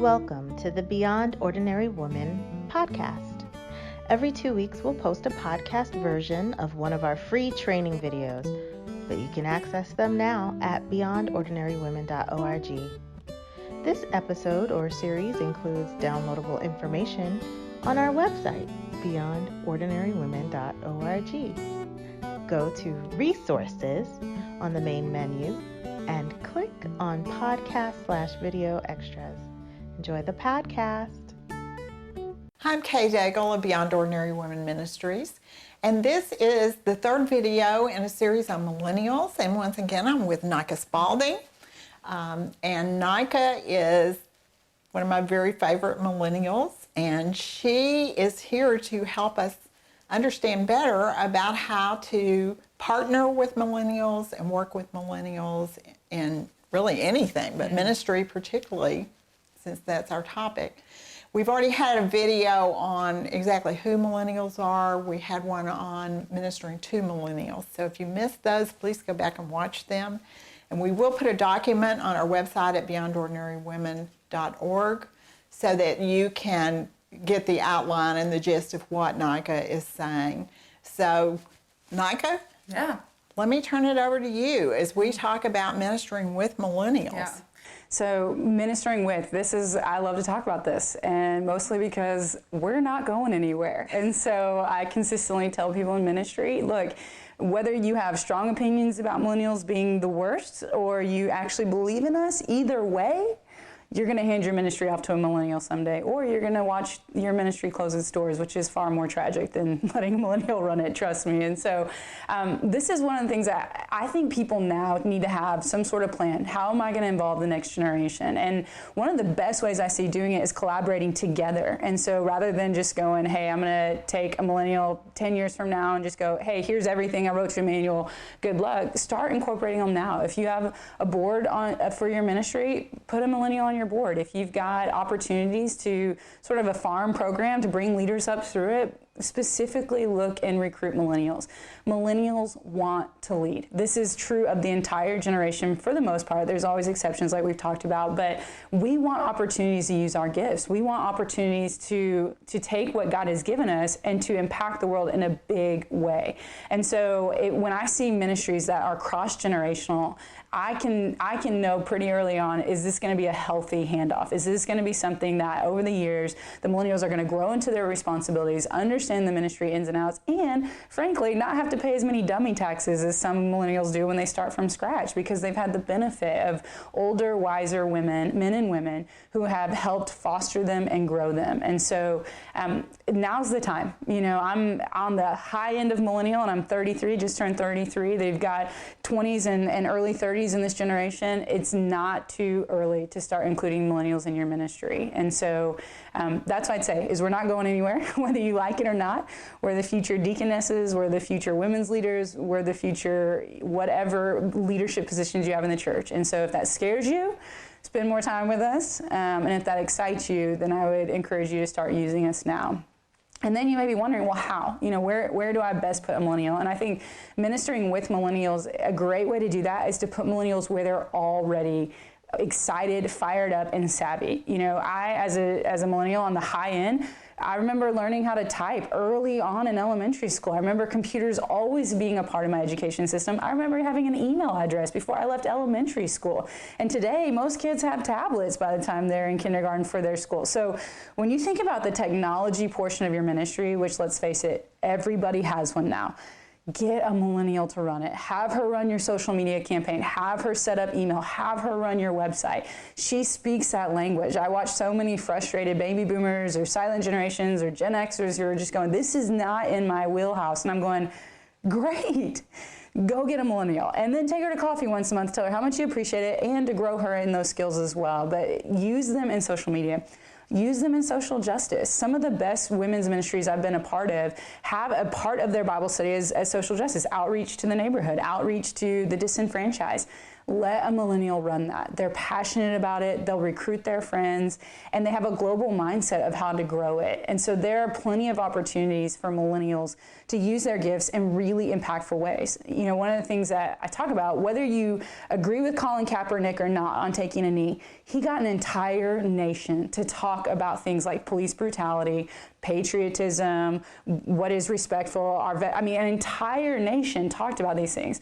Welcome to the Beyond Ordinary Woman podcast. Every 2 weeks, we'll post a podcast version of one of our free training videos, but you can access them now at beyondordinarywomen.org. This episode or series includes downloadable information on our website, beyondordinarywomen.org. Go to Resources on the main menu and click on Podcast/Video Extras. Enjoy the podcast. I'm Kay Daigle of Beyond Ordinary Women Ministries, and this is the third video in a series on millennials. And once again, I'm with Nika Spaulding. And Nika is one of my very favorite millennials, and she is here to help us understand better about how to partner with millennials and work with millennials in really anything, but ministry particularly, since that's our topic. We've already had a video on exactly who millennials are. We had one on ministering to millennials. So if you missed those, please go back and watch them. And we will put a document on our website at beyondordinarywomen.org so that you can get the outline and the gist of what Nika is saying. So, Nika? Yeah. Let me turn it over to you as we talk about ministering with millennials. Yeah. So ministering with, I love to talk about this, and mostly because we're not going anywhere. And so I consistently tell people in ministry, look, whether you have strong opinions about millennials being the worst or you actually believe in us, either way, you're going to hand your ministry off to a millennial someday, or you're going to watch your ministry close its doors, which is far more tragic than letting a millennial run it, trust me. And so this is one of the things that I think people now need to have some sort of plan. How am I going to involve the next generation? And one of the best ways I see doing it is collaborating together. And so rather than just going, hey, I'm going to take a millennial 10 years from now and just go, hey, here's everything I wrote to a manual, good luck. Start incorporating them now. If you have a board for your ministry, put a millennial on your board. If you've got opportunities to sort of a farm program to bring leaders up through it, specifically look and recruit millennials. Millennials want to lead. This is true of the entire generation for the most part. There's always exceptions like we've talked about, but we want opportunities to use our gifts. We want opportunities to take what God has given us and to impact the world in a big way. And so when I see ministries that are cross-generational, I can know pretty early on, is this going to be a healthy handoff? Is this going to be something that over the years, the millennials are going to grow into their responsibilities, understand the ministry ins and outs, and frankly, not have to pay as many dummy taxes as some millennials do when they start from scratch, because they've had the benefit of older, wiser women, men and women, who have helped foster them and grow them. And so now's the time. You know, I'm on the high end of millennial, and I'm 33, just turned 33. They've got 20s and early 30s in this generation. It's not too early to start including millennials in your ministry. And so that's what I'd say, is we're not going anywhere, whether you like it or not. We're the future deaconesses, we're the future women's leaders, we're the future whatever leadership positions you have in the church. And so if that scares you, spend more time with us. And if that excites you, then I would encourage you to start using us now. And then you may be wondering, well, how? You know, where do I best put a millennial? And I think ministering with millennials, a great way to do that is to put millennials where they're already excited, fired up, and savvy. You know, I, as a millennial on the high end, I remember learning how to type early on in elementary school. I remember computers always being a part of my education system. I remember having an email address before I left elementary school. And today, most kids have tablets by the time they're in kindergarten for their school. So when you think about the technology portion of your ministry, which, let's face it, everybody has one now, get a millennial to run it. Have her run your social media campaign. Have her set up email. Have her run your website. She speaks that language. I watch so many frustrated baby boomers or silent generations or Gen Xers who are just going, this is not in my wheelhouse. And I'm going, great. Go get a millennial. And then take her to coffee once a month. Tell her how much you appreciate it and to grow her in those skills as well. But use them in social media. Use them in social justice. Some of the best women's ministries I've been a part of have a part of their Bible study as social justice, outreach to the neighborhood, outreach to the disenfranchised. let a millennial run that. They're passionate about it, they'll recruit their friends, and they have a global mindset of how to grow it. And so there are plenty of opportunities for millennials to use their gifts in really impactful ways. You know, one of the things that I talk about, whether you agree with Colin Kaepernick or not on taking a knee, he got an entire nation to talk about things like police brutality, patriotism, what is respectful, an entire nation talked about these things.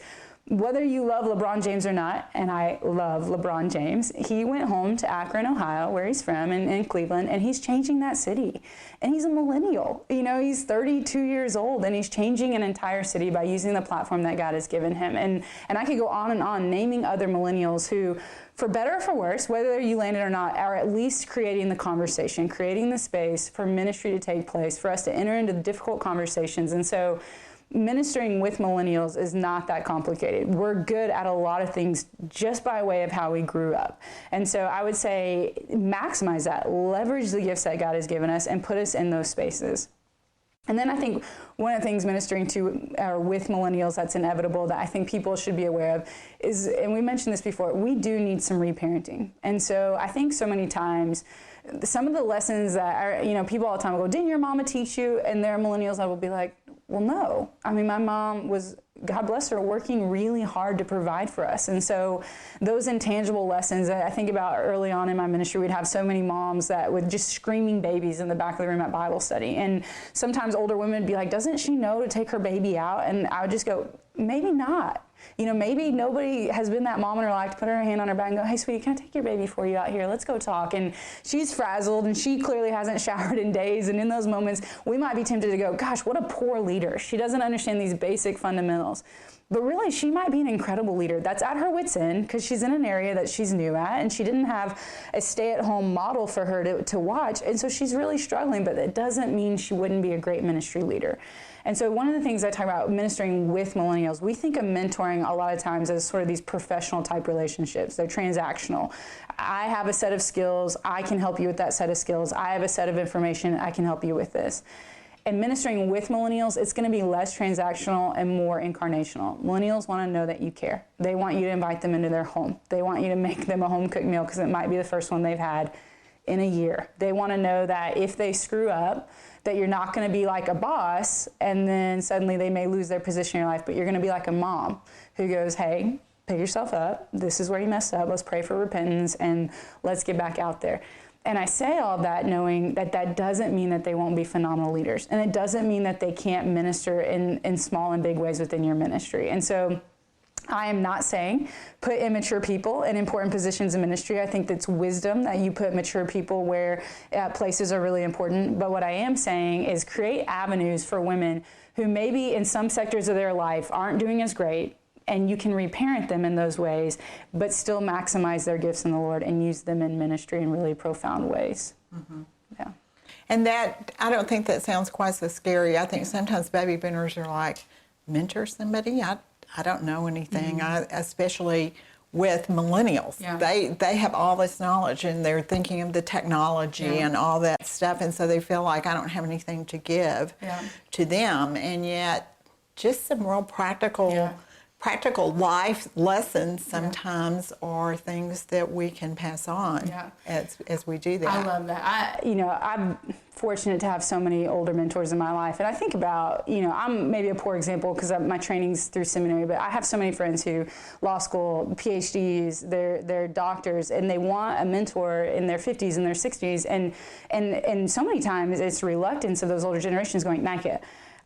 Whether you love LeBron James or not, and I love LeBron James, he went home to Akron, Ohio, where he's from, in Cleveland, and he's changing that city. And he's a millennial. You know, he's 32 years old, and he's changing an entire city by using the platform that God has given him. And I could go on and on, naming other millennials who, for better or for worse, whether you land it or not, are at least creating the conversation, creating the space for ministry to take place, for us to enter into difficult conversations. And so ministering with millennials is not that complicated. We're good at a lot of things just by way of how we grew up. And so I would say maximize that, leverage the gifts that God has given us, and put us in those spaces. And then I think one of the things ministering to or with millennials that's inevitable that I think people should be aware of is, and we mentioned this before, we do need some reparenting. And so I think so many times some of the lessons that are, you know, people all the time will go, didn't your mama teach you? And there are millennials that will be like, well, no. I mean, my mom was, God bless her, working really hard to provide for us. And so those intangible lessons, I think about early on in my ministry, we'd have so many moms that would just screaming babies in the back of the room at Bible study. And sometimes older women would be like, doesn't she know to take her baby out? And I would just go, maybe not. You know, maybe nobody has been that mom in her life to put her hand on her back and go, hey, sweetie, can I take your baby for you out here? Let's go talk. And she's frazzled, and she clearly hasn't showered in days. And in those moments, we might be tempted to go, gosh, what a poor leader. She doesn't understand these basic fundamentals. But really, she might be an incredible leader. That's at her wit's end because she's in an area that she's new at, and she didn't have a stay-at-home model for her to watch. And so she's really struggling, but that doesn't mean she wouldn't be a great ministry leader. And so one of the things I talk about ministering with millennials, we think of mentoring a lot of times as sort of these professional type relationships. They're transactional. I have a set of skills. I can help you with that set of skills. I have a set of information. I can help you with this. And ministering with millennials, it's going to be less transactional and more incarnational. Millennials want to know that you care. They want you to invite them into their home. They want you to make them a home-cooked meal because it might be the first one they've had in a year. They want to know that if they screw up, that you're not going to be like a boss and then suddenly they may lose their position in your life, but you're going to be like a mom who goes, hey, pick yourself up. This is where you messed up. Let's pray for repentance and let's get back out there. And I say all of that knowing that that doesn't mean that they won't be phenomenal leaders. And it doesn't mean that they can't minister in small and big ways within your ministry. And so I am not saying put immature people in important positions in ministry. I think that's wisdom that you put mature people where places are really important. But what I am saying is create avenues for women who maybe in some sectors of their life aren't doing as great, and you can reparent them in those ways, but still maximize their gifts in the Lord and use them in ministry in really profound ways. Mm-hmm. Yeah. And that, I don't think that sounds quite so scary. I think sometimes baby boomers are like, mentor somebody? I don't know anything, especially with millennials. Yeah. They have all this knowledge, and they're thinking of the technology and all that stuff, and so they feel like I don't have anything to give to them. And yet, just some real practical life lessons sometimes are things that we can pass on as we do that. I love that. I'm fortunate to have so many older mentors in my life. And I think about, I'm maybe a poor example because my training's through seminary, but I have so many friends who law school, PhDs, they're doctors, and they want a mentor in their 50s and their 60s. And so many times it's reluctance of those older generations going, Nika,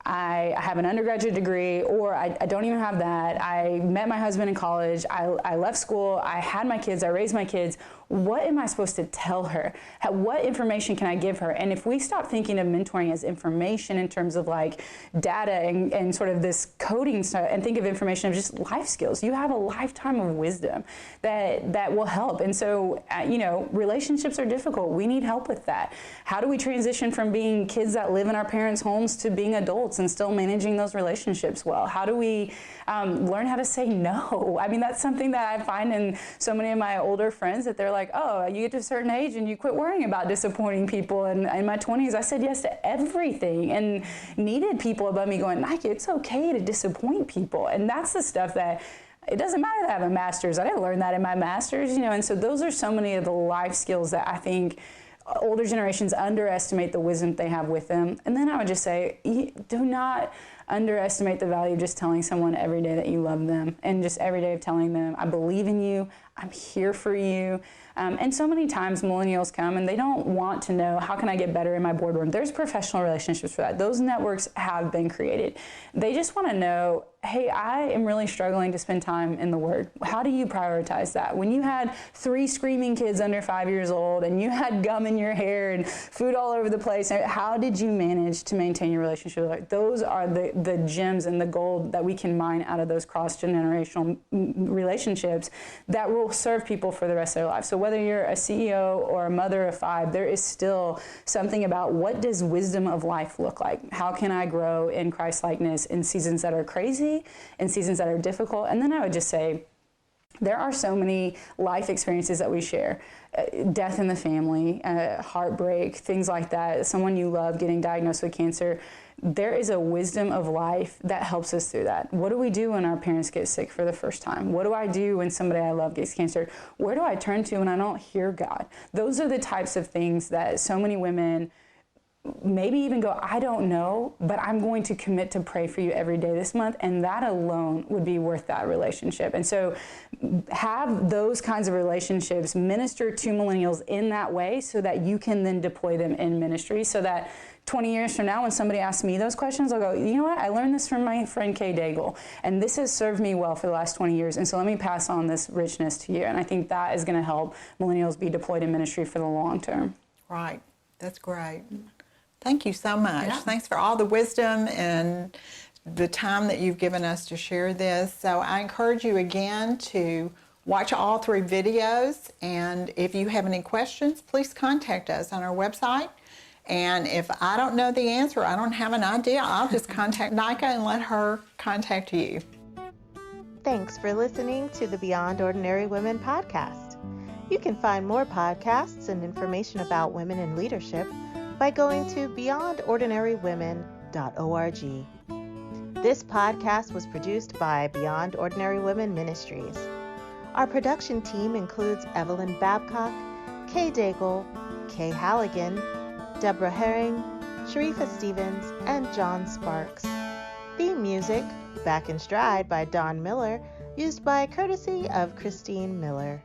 I have an undergraduate degree, or I don't even have that. I met my husband in college. I left school. I had my kids. I raised my kids. What am I supposed to tell her? What information can I give her? And if we stop thinking of mentoring as information in terms of like data and sort of this coding stuff, and think of information of just life skills, you have a lifetime of wisdom that will help. And so, relationships are difficult. We need help with that. How do we transition from being kids that live in our parents' homes to being adults and still managing those relationships well? How do we learn how to say no? I mean, that's something that I find in so many of my older friends, that they're like, oh, you get to a certain age and you quit worrying about disappointing people. And in my 20s, I said yes to everything and needed people above me going, Nike, it's okay to disappoint people. And that's the stuff that It doesn't matter that I have a master's. I didn't learn that in my master's, and so those are so many of the life skills that I think older generations underestimate the wisdom they have with them. And then I would just say, do not underestimate the value of just telling someone every day that you love them, and just every day of telling them, I believe in you, I'm here for you. And so many times millennials come and they don't want to know, how can I get better in my boardroom? There's professional relationships for that. Those networks have been created. They just want to know, hey, I am really struggling to spend time in the Word. How do you prioritize that? When you had 3 screaming kids under 5 years old and you had gum in your hair and food all over the place, how did you manage to maintain your relationship? Like, those are the gems and the gold that we can mine out of those cross-generational relationships that will serve people for the rest of their lives. So whether you're a CEO or a mother of 5, there is still something about, what does wisdom of life look like? How can I grow in Christ-likeness in seasons that are crazy, in seasons that are difficult? And then I would just say, there are so many life experiences that we share. Death in the family, heartbreak, things like that, someone you love getting diagnosed with cancer. There is a wisdom of life that helps us through that. What do we do when our parents get sick for the first time? What do I do when somebody I love gets cancer? Where do I turn to when I don't hear God? Those are the types of things that so many women maybe even go, I don't know, but I'm going to commit to pray for you every day this month, and that alone would be worth that relationship. And so have those kinds of relationships, minister to millennials in that way, so that you can then deploy them in ministry, so that 20 years from now, when somebody asks me those questions, I'll go, you know what, I learned this from my friend Kay Daigle, and this has served me well for the last 20 years, and so let me pass on this richness to you. And I think that is going to help millennials be deployed in ministry for the long term. Right. That's great. Thank you so much. Yeah. Thanks for all the wisdom and the time that you've given us to share this. So I encourage you again to watch all 3 videos, and if you have any questions, please contact us on our website. And if I don't know the answer, I don't have an idea, I'll just contact Nika and let her contact you. Thanks for listening to the Beyond Ordinary Women podcast. You can find more podcasts and information about women in leadership by going to beyondordinarywomen.org. This podcast was produced by Beyond Ordinary Women Ministries. Our production team includes Evelyn Babcock, Kay Daigle, Kay Halligan, Deborah Herring, Sharifa Stevens, and John Sparks. Theme music, Back in Stride by Don Miller, used by courtesy of Christine Miller.